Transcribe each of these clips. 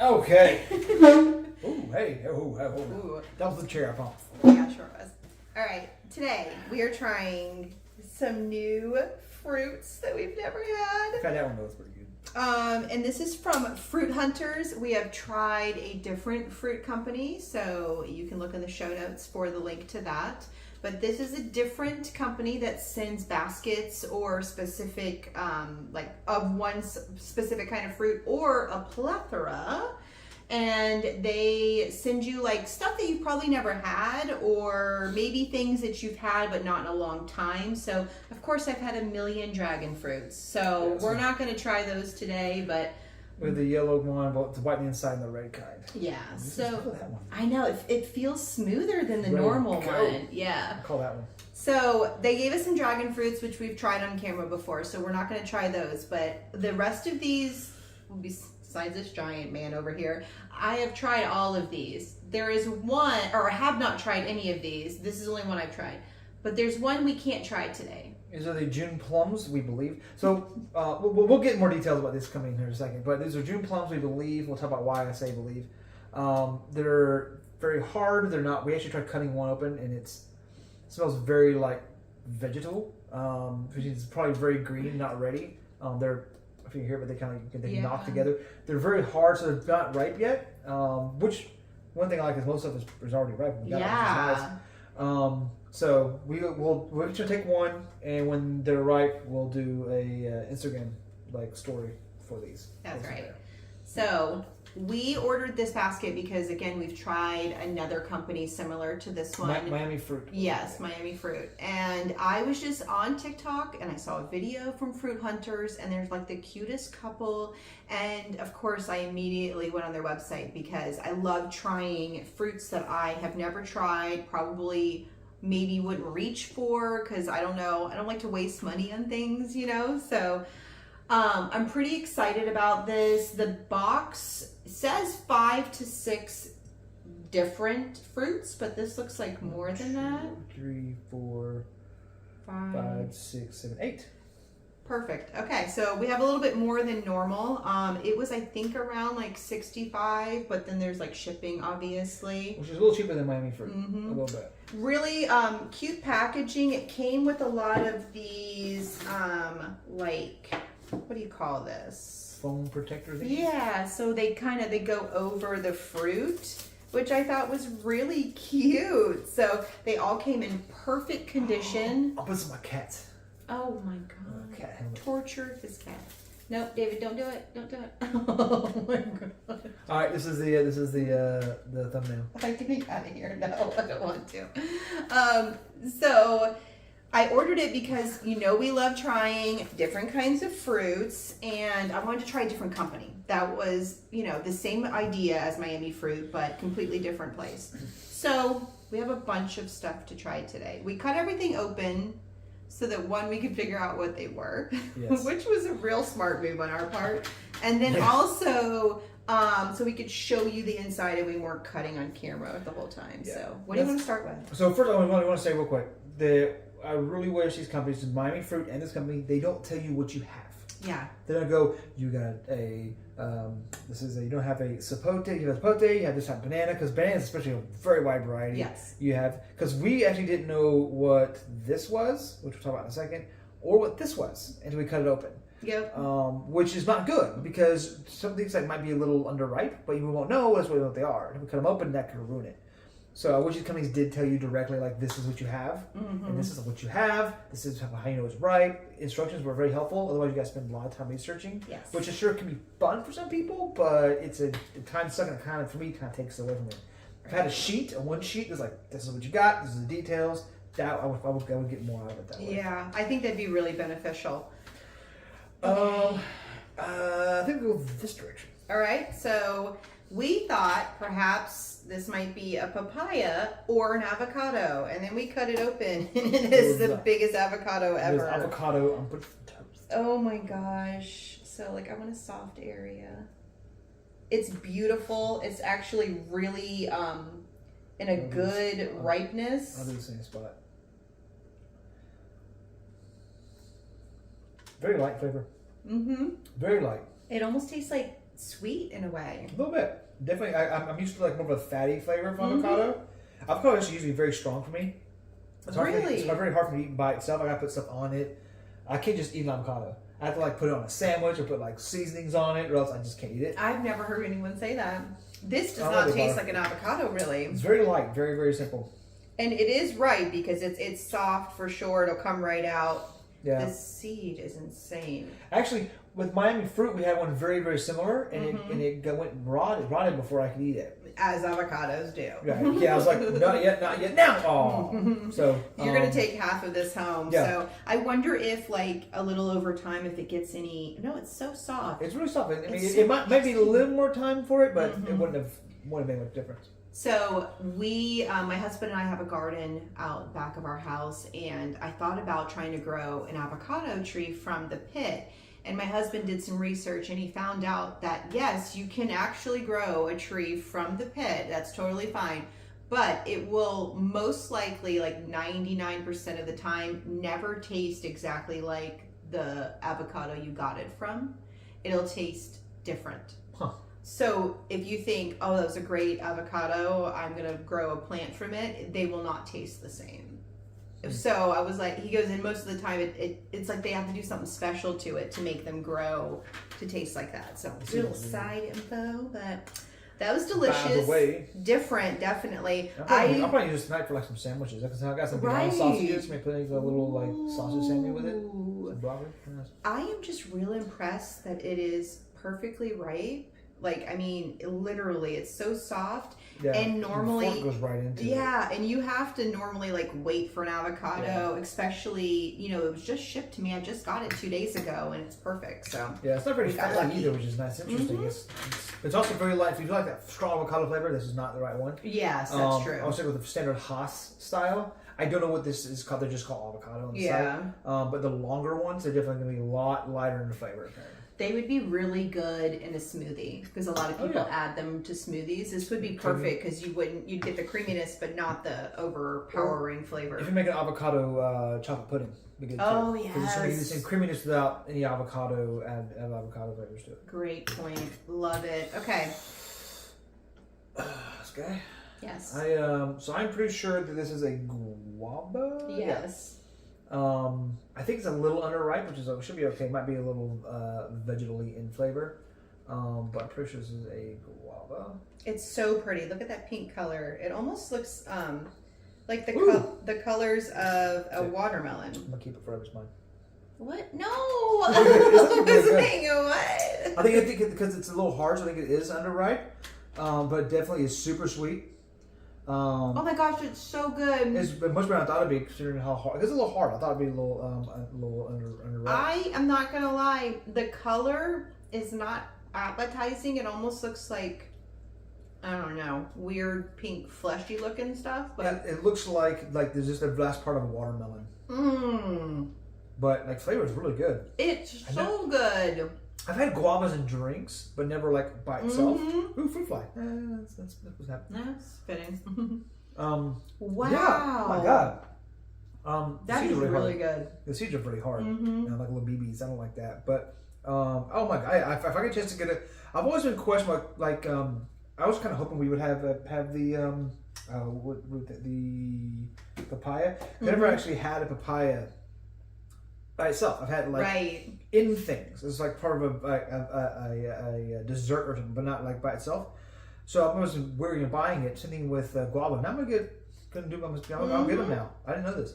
Okay. Ooh, hey. Ooh. That was the chair I pumped. Yeah, sure was. All right, today we are trying some new fruits that we've never had. Okay, that one was pretty good. And this is from Fruit Hunters. We have tried a different fruit company, so you can look in the show notes for the link to that. But this is a different company that sends baskets or specific, like of one specific kind of fruit or a plethora. And they send you like stuff that you've probably never had, or maybe things that you've had but not in a long time. So of course I've had a million dragon fruits. So we're not going to try those today, but with the yellow one, but the white on the inside and the red kind. yeah. So that one. I know it feels smoother than the normal one. Yeah. I call that one. So they gave us some dragon fruits, which we've tried on camera before. So we're not going to try those, but the rest of these will be. Besides this giant man over here, I have tried all of these. There is one, or I have not tried any of these. This is the only one I've tried. But there's one we can't try today. These are the June plums, we believe. So we'll get more details about this coming here in a second. But these are June plums, we believe. We'll talk about why I say believe. They're very hard. They're not. We actually tried cutting one open, and it smells very like vegetable. Which is probably very green, not ready. They're. If you hear, but they knock together. They're very hard, so they're not ripe yet. Which one thing I like is most of it is already ripe. Yeah. So we're just gonna take one, and when they're ripe, we'll do a Instagram like story for these. That's right. So we ordered this basket because again we've tried another company similar to this one. Miami Fruit. Yes, Miami Fruit. And I was just on TikTok and I saw a video from Fruit Hunters and there's like the cutest couple. And of course I immediately went on their website because I love trying fruits that I have never tried, probably maybe wouldn't reach for because I don't know. I don't like to waste money on things, you know? So I'm pretty excited about this. The box says 5 to 6 different fruits, but this looks like more than that. 3, 4, 5, 6, 7, 8. Perfect. Okay, so we have a little bit more than normal. It was, I think, around like 65, but then there's like shipping, obviously. Which is a little cheaper than Miami Fruit. A little bit. Really cute packaging. It came with a lot of these, like, what do you call this? Foam protectors. Yeah, so they go over the fruit, which I thought was really cute. So they all came in perfect condition. I'll put some of my cats. Oh my god. Cat. Tortured this cat. No, David, don't do it. Don't do it. Oh my god. All right, this is the thumbnail. I'm getting out of here. No, I don't want to. So I ordered it because, you know, we love trying different kinds of fruits, and I wanted to try a different company. That was, you know, the same idea as Miami Fruit, but completely different place. So we have a bunch of stuff to try today. We cut everything open so that one, we could figure out what they were, yes. Which was a real smart move on our part. And then also, so we could show you the inside and we weren't cutting on camera the whole time. Yeah. So what do you want to start with? So first, I want to say real quick, I really wish these companies, Miami Fruit and this company, they don't tell you what you have. Yeah. They don't go, you got you don't have a sapote, you have a sapote, you have this type of banana, because bananas, especially, a very wide variety. Yes. You have, because we actually didn't know what this was, which we'll talk about in a second, or what this was until we cut it open. Yep. Which is not good, because some things that might be a little underripe, but you won't know what they are. If we cut them open, that could ruin it. So I wish these companies did tell you directly, like, this is what you have, and this is what you have, this is how you know it's ripe. Instructions were very helpful, otherwise you guys spend a lot of time researching, which is sure can be fun for some people, but it's a time suck, and it kind of, for me, kind of takes it away from it. I've had a one sheet that's like, this is what you got, this is the details, that I would get more out of it that way. Yeah, I think that'd be really beneficial. I think we'll go this direction. All right, so we thought perhaps this might be a papaya or an avocado, and then we cut it open, and it is the biggest avocado ever. There's avocado on toast. Oh my gosh. So, like, I want a soft area. It's beautiful. It's actually really in a good ripeness. I'll do the same spot. Very light flavor. Mm-hmm. Very light. It almost tastes like sweet in a way. A little bit. Definitely, I'm used to like more of a fatty flavor of avocado. Avocado is usually very strong for me. It's Really? It's very hard for me to eat by itself. I gotta put stuff on it. I can't just eat an avocado. I have to like put it on a sandwich or put like seasonings on it, or else I just can't eat it. I've never heard anyone say that. This does I not like taste butter. like an avocado, really. It's very light, very, very simple. And it is right because it's soft for sure. It'll come right out. Yeah. The seed is insane. Actually, with Miami fruit, we had one very, very similar, and it went rotted before I could eat it. As avocados do. Right. Yeah, I was like, not yet, now. Oh, so You're gonna take half of this home. Yeah. So I wonder if, like, a little over time, if it gets any. No, it's so soft. it's really soft. I mean, It's it might be a little more time for it, but it wouldn't have made much difference. So we, my husband and I have a garden out back of our house, and I thought about trying to grow an avocado tree from the pit. And my husband did some research, and he found out that yes, you can actually grow a tree from the pit. That's totally fine. But it will most likely, like 99% of the time, never taste exactly like the avocado you got it from. It'll taste different. Huh. So if you think, oh, that was a great avocado, I'm going to grow a plant from it, they will not taste the same. So I was like, he goes, and most of the time it's like they have to do something special to it to make them grow to taste like that. So little side info, but that was delicious. By the way, different, definitely. I'll probably use this tonight for like some sandwiches. Because I got some beyond sausages. Maybe put a little like sausage sandwich with it. Some broccoli. Nice. I am just really impressed that it is perfectly ripe. Like, I mean, literally, it's so soft. Yeah, and normally, the fork goes right into it. Yeah, and you have to normally like wait for an avocado, especially, you know, it was just shipped to me. I just got it 2 days ago, and it's perfect. So yeah, it's not very got fatty lucky. either, which is nice. Interesting. It's also very light. If you like that strong avocado flavor, this is not the right one. yes, that's true. I was thinking with the standard Haas style. I don't know what this is called. They're just called avocado on the side. But the longer ones, they're definitely going to be a lot lighter in the flavor. Apparently. They would be really good in a smoothie because a lot of people add them to smoothies. This would be perfect because you'd get the creaminess but not the overpowering flavor. If you make an avocado chocolate pudding, be good too. Oh, Because it's going to be the same creaminess without any avocado, add avocado flavors to it. Great point. Love it. Okay. This guy? Yes. So I'm pretty sure that this is a guava? Yes. I think it's a little underripe, which should be okay. It might be a little vegetally in flavor, but I'm pretty sure this is a guava. It's so pretty. Look at that pink color. It almost looks like the colors of a watermelon. I'm gonna keep it forever. It's mine. What? No. It's Listening. What? I think because it's a little hard, so I think it is underripe, but it definitely is super sweet. Oh my gosh, it's so good. It's much better than I thought it'd be, considering how hard. It's a little hard. I thought it'd be a little underripe. I am not gonna lie. The color is not appetizing. It almost looks like, I don't know, weird pink fleshy looking stuff. But it looks like there's just the last part of a watermelon. But like flavor is really good. It's so good. I've had guavas in drinks, but never like by itself. Ooh, fruit fly. That's what's happening. That's fitting. Wow. Yeah. Oh my god. That is really good. The seeds are pretty hard. You know, like little BBs. I don't like that. But oh my god, if I get a chance to get it, I've always been questioning like I was kind of hoping we would have the papaya. I never actually had a papaya by itself. I've had it like in things. It's like part of a dessert or something, but not like by itself. So I was worried of buying it. Same thing with guava. Now I'm gonna do. I'll get them now. I didn't know this.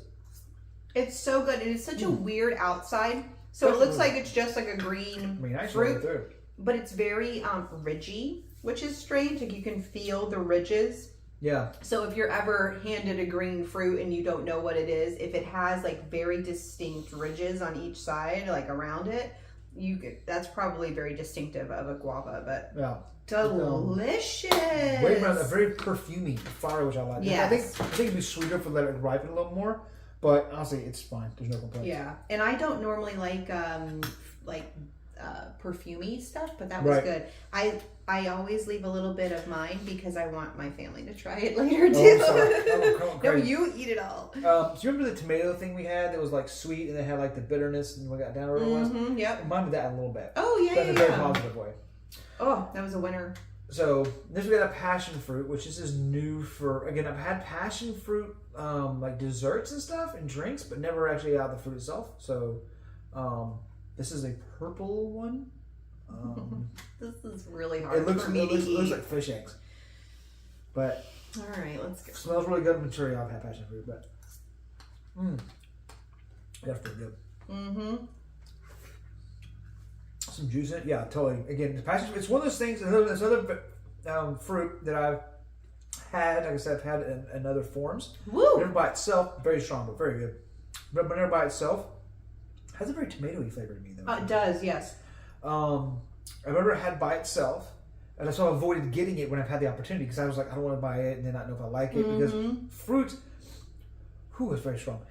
It's so good, and it's such a weird outside. So it looks like it's just like a green fruit, but it's very ridgy, which is strange. Like you can feel the ridges. Yeah. So if you're ever handed a green fruit and you don't know what it is, if it has like very distinct ridges on each side, like around it, that's probably very distinctive of a guava. But yeah, delicious. Way better, very perfumey flower, which I like. Yes. I think it'd be sweeter if we let it ripen a little more. But honestly, it's fine. There's no complaints. Yeah, and I don't normally like perfumey stuff, but that was good. I always leave a little bit of mine because I want my family to try it later too. Oh, no, you eat it all. Do you remember the tomato thing we had that was like sweet and it had like the bitterness and we got down where it was? Yep. Mine did that a little bit. Oh yeah, but in a very positive way. Oh, that was a winner. So this we got a passion fruit, which this is new for. Again, I've had passion fruit like desserts and stuff and drinks, but never actually out of the fruit itself. So this is a purple one. This is really hard It looks for me to eat. looks like fish eggs, but All right, let's go. smells really good. I'm sure y'all have had passion fruit, but that's pretty good. Some juice in it, yeah, totally. Again, the passion fruit. It's one of those things. It's another fruit that I've had. Like I said, I've had in other forms. Woo! Whenever by itself, very strong, but very good. But whenever by itself, it has a very tomatoey flavor to me, though. It does, yes. I remember it had by itself, and so I avoided getting it when I've had the opportunity because I was like, I don't want to buy it and then not know if I like it because fruit, is very strong.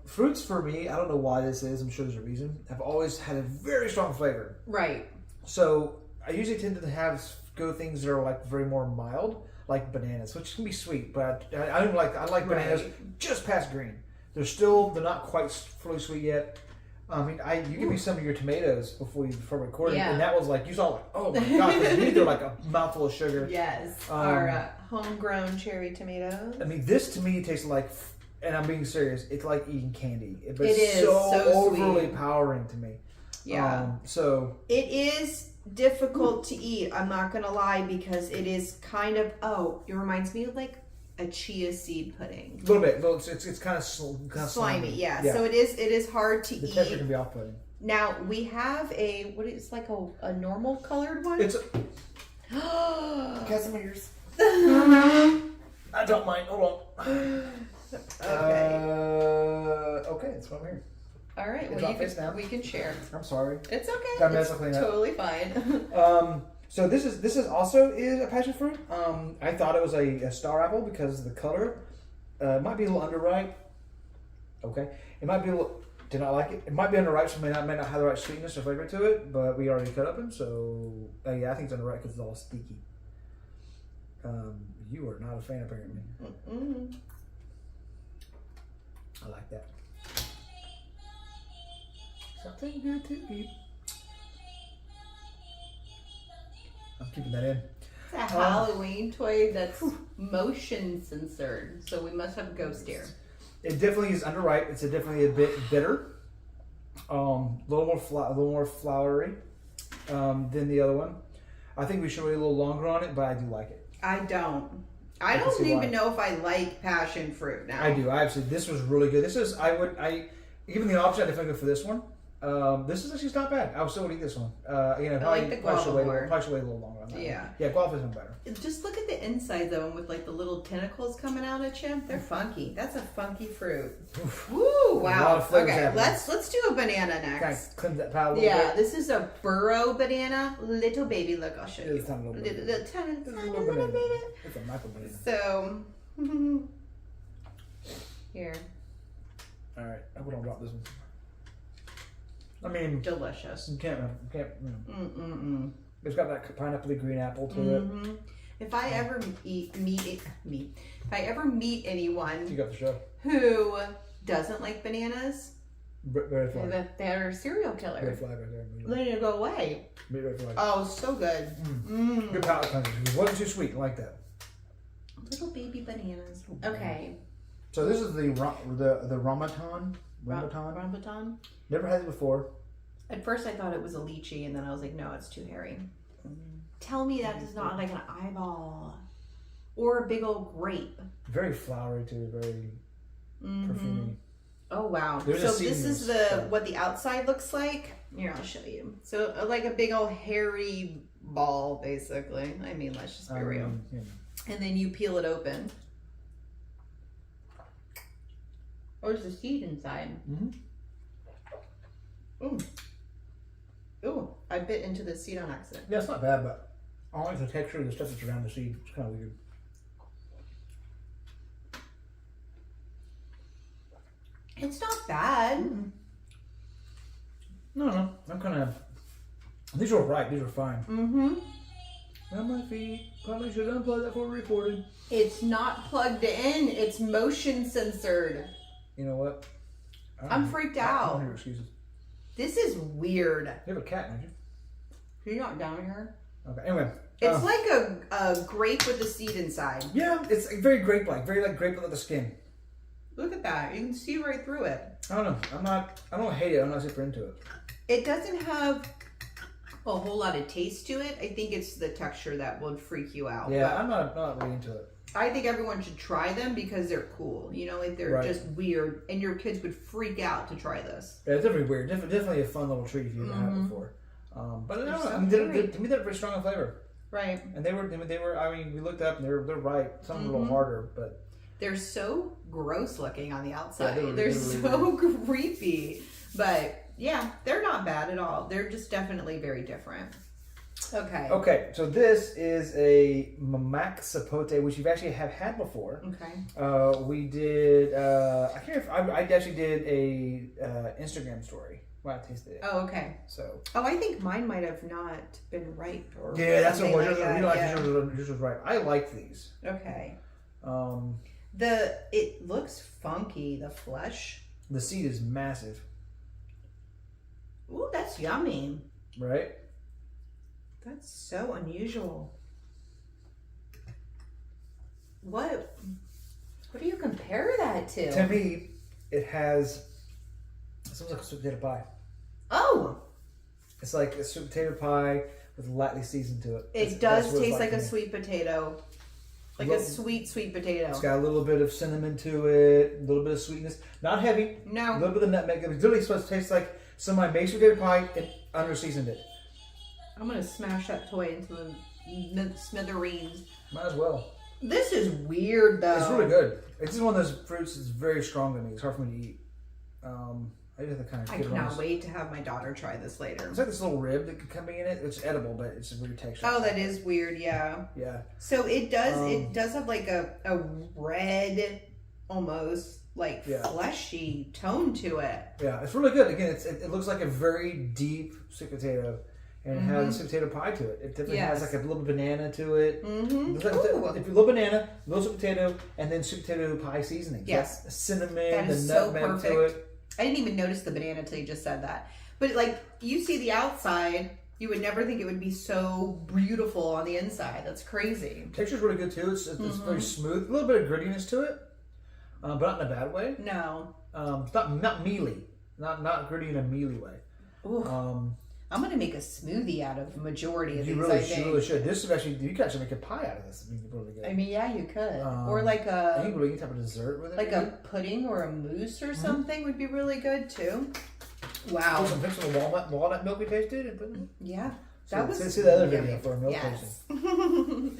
Fruits for me, I don't know why this is. I'm sure there's a reason. I've always had a very strong flavor. Right. So I usually tend to go things that are like very more mild, like bananas, which can be sweet, but I don't like. I like bananas just past green. They're not quite fully sweet yet. I mean, you give me some of your tomatoes before recording, and that was like you saw like, oh my god, they're like a mouthful of sugar. Yes, our homegrown cherry tomatoes. I mean, this to me tastes like. And I'm being serious. It's like eating candy. But it is so overly sweet. Powering to me. Yeah. So it is difficult to eat. I'm not gonna lie because it is kind of. Oh, it reminds me of like a chia seed pudding. A little bit. It's kind of slimy. Yeah. So it is hard to eat. The texture can be off-putting. Now we have it's like a normal colored one. It's Casimir's. I don't mind. Hold on. Okay. Okay, that's what I'm here. All right. Well, we can share. I'm sorry. It's okay. Got mess It's clean up. totally fine. So this is also a passion fruit. I thought it was a star apple because of the color. It might be a little underripe. Okay. It might be a little. Did not like it. It might be underripe, so may not have the right sweetness or flavor to it. But we already cut open, so yeah, I think it's underripe because it's all sticky. You are not a fan apparently. I like that. Something good to eat. I'm keeping that in. It's a Halloween toy that's motion censored, so we must have a ghost here. It definitely is underripe. It's definitely a bit bitter. A little more floury than the other one. I think we should wait a little longer on it, but I do like it. I don't even know if I like passion fruit now. I do. I absolutely. This was really good. This is. Given the option, I definitely go for this one. This is actually not bad. I would still would eat this one. I like the guava more. Probably should wait a little longer on that. Yeah. Yeah, guava's been better. Just look at the inside though, with like the little tentacles coming out at you. They're funky. That's a funky fruit. Woo! Wow. A lot of flavors Okay, happening. let's do a banana next. Kind of cleanse that palate a little bit. This is a burro banana, little baby. Look, I'll show you. It's a tiny little baby. Tiny little little banana. baby. It's a micro banana. So here, all right, I'm gonna drop this one. I mean, delicious. you can't. It's got that pineapple green apple to it. If I ever meet anyone You got the show. who doesn't like bananas, Red flag. they're a serial killer. Red flag right there. They need to go away. Red flag. Oh, so good. Good palate cleanser. It wasn't too sweet. I like that. Little baby bananas. Okay. So this is the Ramadan. Rambutan. Never had it before. At first I thought it was a lychee, and then I was like, no, it's too hairy. Tell me that does not like an eyeball. Or a big old grape. Very flowery too, very perfumey. Oh wow. There's So this is what the outside looks like. Here, I'll show you. So like a big old hairy ball, basically. I mean, let's just be real. Yeah. And then you peel it open. Or is the seed inside? Ooh, I bit into the seed on accident. Yeah, it's not bad, but I don't like the texture of the stuff that's around the seed. It's kind of weird. It's not bad. No. I'm kind of. These are right. These are fine. On my feet. Probably should unplug that for recording. It's not plugged in. It's motion censored. You know what? I'm freaked I out. don't hear excuses. This is weird. You have a cat, don't you? Are you not down here? Okay. Anyway. It's like a grape with a seed inside. Yeah, it's very grape-like. Very like grape with the skin. Look at that. You can see right through it. I don't know. I don't hate it. I'm not super into it. It doesn't have a whole lot of taste to it. I think it's the texture that would freak you out. Yeah, I'm not really into it. I think everyone should try them because they're cool. You know, like they're just weird, and your kids would freak out to try this. Yeah, it's definitely weird. Definitely a fun little treat if you haven't had it before. But I don't know. I mean, to me, they're very strong in flavor. Right. And they were. I mean, we looked up and they're right. Some a little harder, but they're so gross looking on the outside. Yeah, they're so creepy, but yeah, they're not bad at all. They're just definitely very different. Okay. Okay, so this is a mamak sapote, which you've actually have had before. Okay. We did. I can't. I actually did a Instagram story when I tasted it. Oh, okay. So. Oh, I think mine might have not been ripe or. Yeah, that's what it was. Like Yours was right. I like these. Okay. Um. It looks funky. The flesh. The seed is massive. Ooh, that's yummy. Right. That's so unusual. What do you compare that to? To me, it sounds like a sweet potato pie. Oh! It's like a sweet potato pie with lightly seasoned to it. It does taste like a sweet potato. Like a sweet potato. It's got a little bit of cinnamon to it, a little bit of sweetness. Not heavy. No. A little bit of nutmeg. It's literally supposed to taste like somebody made sweet potato pie and under-seasoned it. I'm going to smash that toy into the smithereens. Might as well. This is weird, though. It's really good. It's just one of those fruits that's very strong to me. It's hard for me to eat. I just have to kind of I cannot wait to have my daughter try this later. It's like this little rib that could come in it. It's edible, but it's a weird texture. Oh, that is weird, yeah. Yeah. So it does have like a red, almost like fleshy tone to it. Yeah, it's really good. Again, it looks like a very deep sweet potato. And it has a sweet potato pie to it. It definitely has like a little banana to it. Mm-hmm. Like a little banana, a little sweet potato, and then sweet potato pie seasoning. Yes. Like cinnamon, the nutmeg so to it. I didn't even notice the banana until you just said that. But like, you see the outside, you would never think it would be so beautiful on the inside. That's crazy. Texture's really good too. It's very smooth. A little bit of grittiness to it, but not in a bad way. No. It's not mealy. Not gritty in a mealy way. Ooh. I'm gonna make a smoothie out of the majority of these. You really should. This is actually, you could actually make a pie out of this. It'd be really good. I mean, yeah, you could. Or like a, you can really type of dessert with it. Like a pudding or a mousse or something would be really good too. Wow. Mix some walnut milk we tasted and put it in. Yeah. See the other video for a milk tasting.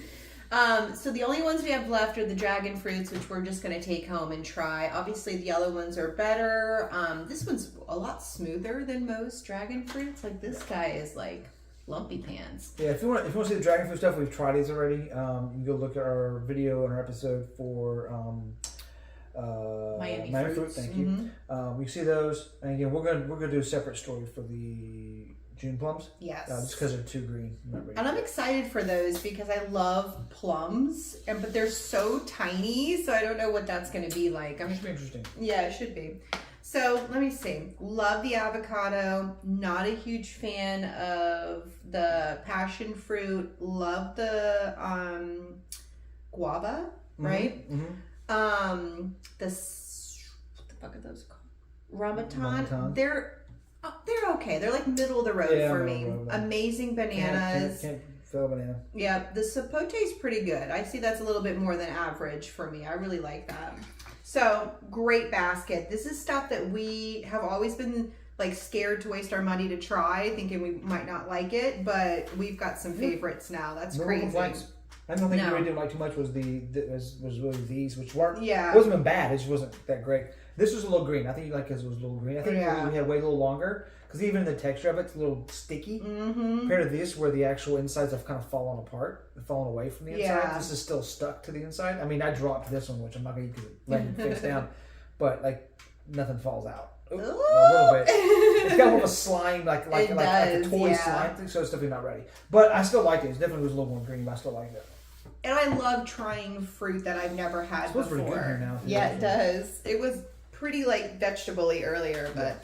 So the only ones we have left are the dragon fruits, which we're just going to take home and try. Obviously, the yellow ones are better. This one's a lot smoother than most dragon fruits. Like this guy is like lumpy pants. Yeah, if you want to see the dragon fruit stuff, we've tried these already. You can go look at our video and our episode for Miami fruit. Thank you. We see those, and again, we're gonna do a separate story for the June plums. Yes. Just because they're too green. And I'm excited for those because I love plums, but they're so tiny, so I don't know what that's going to be like. It should be interesting. Yeah, it should be. So let me see. Love the avocado. Not a huge fan of the passion fruit. Love the guava, right? Mm-hmm. What the fuck are those called? Ramadan. They're okay. They're like middle of the road for me. Amazing bananas. Can't fail a banana. Yeah, the sapote is pretty good. I see that's a little bit more than average for me. I really like that. So, great basket. This is stuff that we have always been like scared to waste our money to try, thinking we might not like it, but we've got some favorites now. That's crazy. I don't think we really didn't like too much was really these, which weren't. Yeah. It wasn't even bad. It just wasn't that great. This was a little green. I think you like because it was a little green. I think we had to wait a little longer because even the texture of it's a little sticky compared to this, where the actual insides have kind of fallen apart, fallen away from the inside. Yeah. This is still stuck to the inside. I mean, I dropped this one, which I'm not going to eat because it landed face down, but like nothing falls out. Ooh, a little bit. It's got more of a slime, like a toy slime thing, so it's definitely not ready. But I still like it. It definitely was a little more green, but I still like it. And I love trying fruit that I've never had before. It smells pretty good here now. Yeah, it does. It was pretty like vegetable-y earlier, but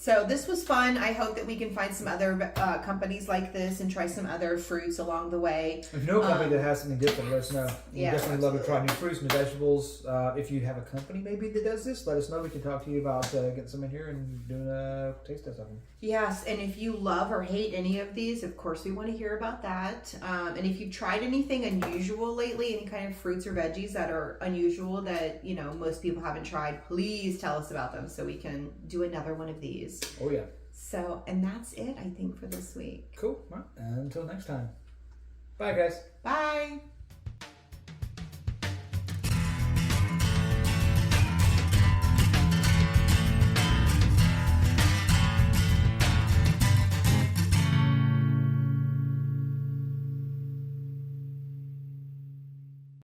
So this was fun. I hope that we can find some other companies like this and try some other fruits along the way. If you know a company that has something different, let us know. We Yeah, definitely love to try new fruits, new vegetables. If you have a company maybe that does this, let us know. We can talk to you about getting some in here and doing a taste test of them. Yes, and if you love or hate any of these, of course we want to hear about that. And if you've tried anything unusual lately, any kind of fruits or veggies that are unusual that, you know, most people haven't tried, please tell us about them so we can do another one of these. Oh, yeah. So, and that's it, I think, for this week. Cool. Well, until next time. Bye, guys. Bye.